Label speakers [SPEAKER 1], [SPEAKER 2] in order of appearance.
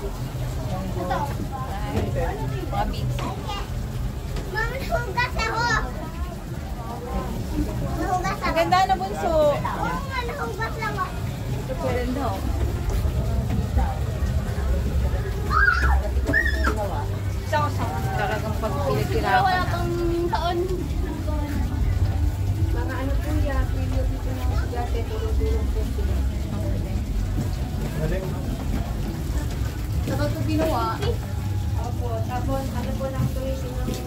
[SPEAKER 1] Munggo. Mga beans.
[SPEAKER 2] Mami, hugas ako. Nahugas ako.
[SPEAKER 1] Maganda na bunso.
[SPEAKER 2] Oo nga, nahugas lang ako.
[SPEAKER 1] Ito pwede daw. Talagang pagpilitirapa
[SPEAKER 2] Wala
[SPEAKER 1] na.
[SPEAKER 2] pang taon.
[SPEAKER 3] Mga ano po yan, video dito ng sigate, tulong-tulong po sila. Kapag ito ginawa, opo, tapos ano po lang tuloy ng